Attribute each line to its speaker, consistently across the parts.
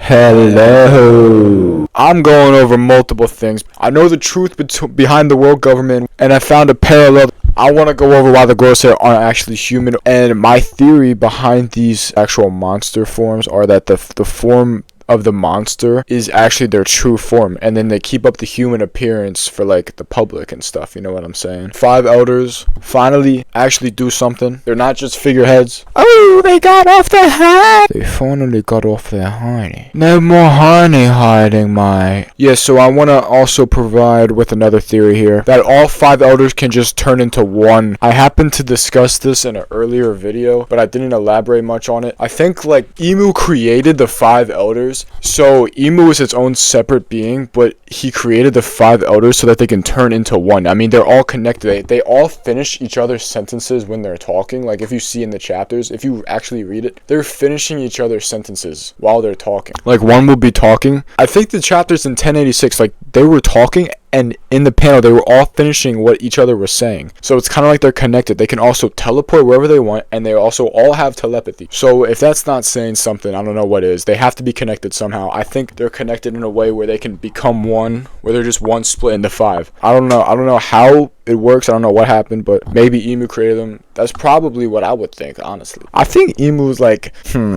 Speaker 1: Hello. I'm going over multiple things. I know the truth behind the world government, and I found a parallel. I want to go over why the Gorosei aren't actually human, and my theory behind these actual monster forms are that the form of the monster is actually their true form, and then they keep up the human appearance for like the public and stuff, you know what I'm saying? 5 elders finally actually do something. They're not just figureheads. Oh, they got off their hide. They finally got off their honey. No more honey hiding, my. Yeah, so I want to also provide with another theory here that all 5 elders can just turn into one. I happened to discuss this in an earlier video, but I didn't elaborate much on it. I think like Imu created the 5 elders. So Imu is its own separate being, but he created the 5 elders so that they can turn into one. I mean, they're all connected. They all finish each other's sentences when they're talking. Like if you see in the chapters, if you actually read it, they're finishing each other's sentences while they're talking. Like one will be talking. I think the chapters in 1086, like they were talking, and in the panel they were all finishing what each other was saying. So it's kind of like they're connected. They can also teleport wherever they want, and they also all have telepathy. So if that's not saying something, I don't know what is. They have to be connected somehow. I think they're connected in a way where they can become one, where they're just one split into 5. I don't know how it works. I don't know what happened, but maybe Imu created them. That's probably what I would think, honestly. I think Imu's like, let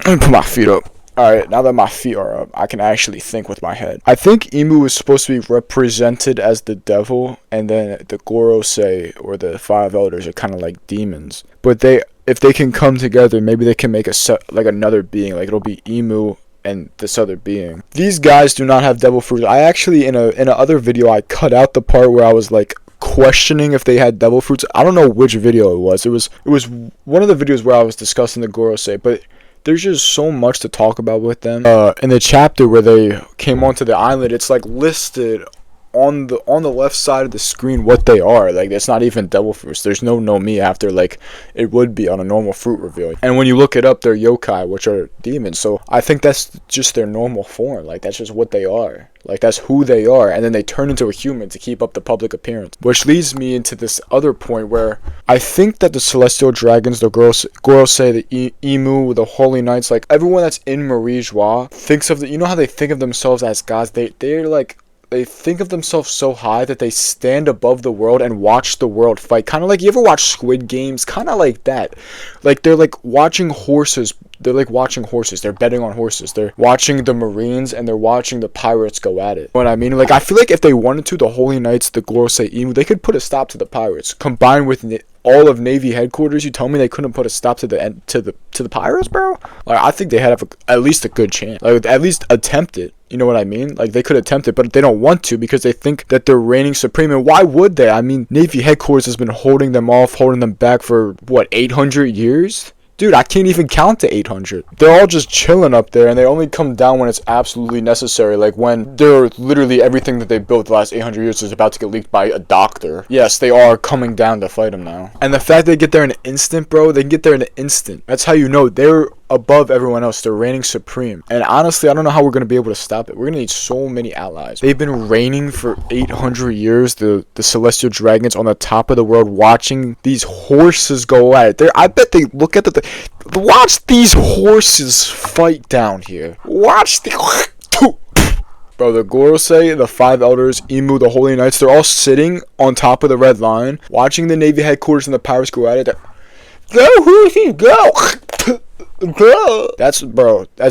Speaker 1: me put my feet up. Alright, now that my feet are up, I can actually think with my head. I think Imu is supposed to be represented as the devil, and then the Gorosei, or the 5 elders, are kind of like demons. But if they can come together, maybe they can make like another being. Like it'll be Imu and this other being. These guys do not have devil fruits. I actually, in a other video, I cut out the part where I was like questioning if they had devil fruits. I don't know which video it was. It was one of the videos where I was discussing the Gorosei, but there's just so much to talk about with them. In the chapter where they came onto the island, it's like listed on the left side of the screen what they are. Like it's not even devil fruits. There's no me after like it would be on a normal fruit reveal. And when you look it up, they're yokai, which are demons. So I think that's just their normal form. Like that's just what they are. Like that's who they are, and then they turn into a human to keep up the public appearance. Which leads me into this other point where I think that the celestial dragons, the Gorosei, the Imu, the holy knights, like everyone that's in Marie Joie thinks of you know how they think of themselves as gods? They're like, they think of themselves so high that they stand above the world and watch the world fight. Kind of like, you ever watch Squid Games? Kind of like that. Like they're like watching horses. They're like watching horses. They're betting on horses. They're watching the Marines and they're watching the pirates go at it. You know what I mean? Like I feel like if they wanted to, the Holy Knights, the Gorosei, Imu, they could put a stop to the pirates. Combined with all of Navy headquarters, you tell me they couldn't put a stop to the pirates, bro? Like I think they had at least a good chance. Like at least attempt it. You know what I mean? Like they could attempt it, but they don't want to because they think that they're reigning supreme. And why would they? I mean, Navy headquarters has been holding them off, holding them back for what, 800 years? Dude, I can't even count to 800. They're all just chilling up there, and they only come down when it's absolutely necessary. Like when they're literally everything that they built the last 800 years is about to get leaked by a doctor. Yes, they are coming down to fight them now. And the fact they get there in an instant, bro, they can get there in an instant. That's how you know they're above everyone else. They're reigning supreme. And honestly, I don't know how we're going to be able to stop it. We're going to need so many allies. They've been reigning for 800 years, the celestial dragons on the top of the world, watching these horses go at it. I bet they look at watch these horses fight down here. Watch the bro, the Gorosei, the 5 elders, Imu, the holy knights, they're all sitting on top of the red line, watching the Navy headquarters and the pirates go at it. Go, horses, go! That's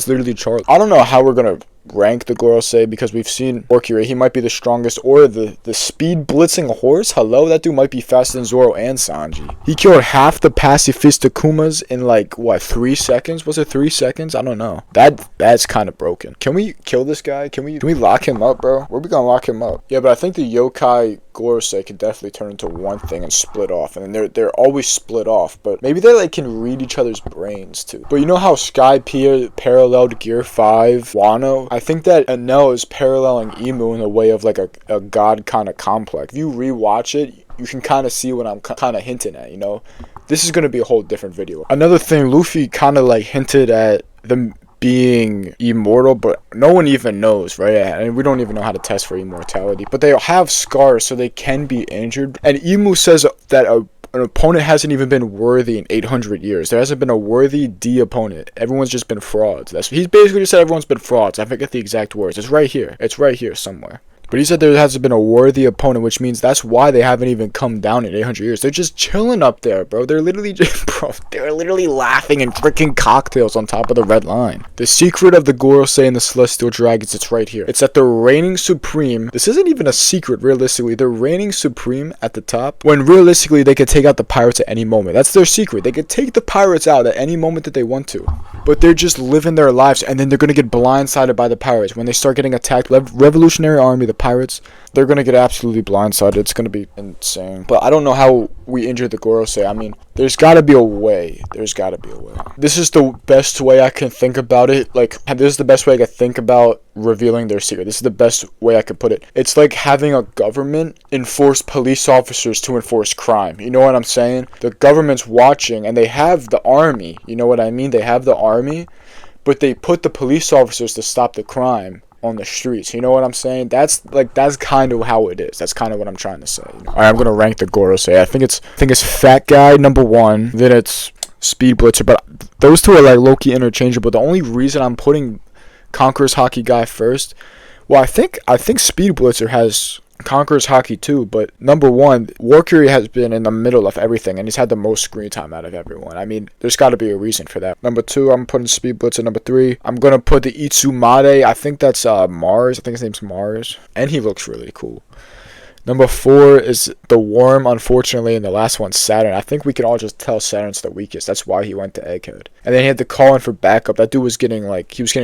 Speaker 1: literally Charlie. I don't know how we're gonna rank the Gorosei because we've seen Orkure. He might be the strongest, or the speed blitzing horse. Hello, that dude might be faster than Zoro and Sanji. He killed half the pacifista Kumas in like what, 3 seconds? Was it 3 seconds? I don't know. That's kind of broken. Can we kill this guy? Can we lock him up, bro? Where are we gonna lock him up? Yeah, but I think the yokai Gorosei could definitely turn into one thing and split off, and then they're always split off, but maybe they like can read each other's brains too. But you know how Sky paralleled Gear 5 Wano? I think that Enel is paralleling Imu in a way of like a god kind of complex. If you rewatch it, you can kind of see what I'm kind of hinting at, you know? This is going to be a whole different video. Another thing, Luffy kind of like hinted at them being immortal, but no one even knows, right? And we don't even know how to test for immortality, but they have scars, so they can be injured. And Imu says that an opponent hasn't even been worthy in 800 years. There hasn't been a worthy D opponent. Everyone's just been frauds. He's basically just said everyone's been frauds. I forget the exact words. It's right here. It's right here somewhere. But he said there hasn't been a worthy opponent, which means that's why they haven't even come down in 800 years. They're just chilling up there, bro. They're literally just, bro, they're literally laughing and drinking cocktails on top of the red line. The secret of the Gorosei and the Celestial Dragons, it's right here. It's that they're reigning supreme. This isn't even a secret, realistically. They're reigning supreme at the top, when realistically they could take out the pirates at any moment. That's their secret. They could take the pirates out at any moment that they want to. But they're just living their lives, and then they're going to get blindsided by the pirates. When they start getting attacked, Revolutionary Army, the pirates, they're going to get absolutely blindsided. It's going to be insane. But I don't know how we injured the Gorosei. I mean, there's got to be a way. There's got to be a way. This is the best way I can think about it. Like, this is the best way I can think about revealing their secret. This is the best way I could put it. It's like having a government enforce police officers to enforce crime. You know what I'm saying? The government's watching, and they have the army. You know what I mean? They have the army, but they put the police officers to stop the crime on the streets. You know what I'm saying? That's kind of how it is. That's kind of what I'm trying to say. You know? All right, I'm gonna rank the Gorosei. I think it's Fat Guy number 1. Then it's Speed Blitzer. But those two are like low-key interchangeable. The only reason I'm putting Conqueror's Hockey Guy first, well, I think Speed Blitzer has Conqueror's Hockey too, but number 1, Warcury has been in the middle of everything, and he's had the most screen time out of everyone. I mean, there's got to be a reason for that. Number 2, I'm putting Speed Blitzer. Number 3, I'm gonna put the Itsumade. I think that's Mars. I think his name's Mars, and he looks really cool. Number 4 is the Worm, unfortunately, and the last one's Saturn. I think we can all just tell Saturn's the weakest. That's why he went to Egghead. And then he had to call in for backup. That dude was getting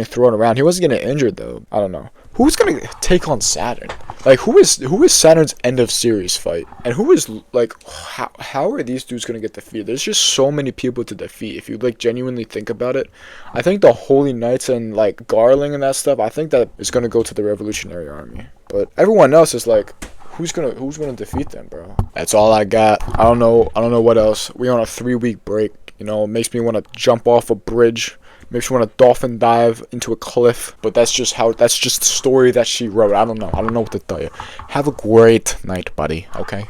Speaker 1: thrown around. He wasn't getting injured though. I don't know. Who's gonna take on Saturn? Like, who is Saturn's end of series fight? And who is, like, how are these dudes gonna get defeated? There's just so many people to defeat. If you, like, genuinely think about it, I think the Holy Knights and, like, Garling and that stuff, I think that is gonna go to the Revolutionary Army. But everyone else is like, who's gonna defeat them, bro? That's all I got. I don't know what else. We're on a 3-week break. You know, it makes me want to jump off a bridge. Makes me want to dolphin dive into a cliff. But that's just the story that she wrote. I don't know what to tell you. Have a great night, buddy. Okay?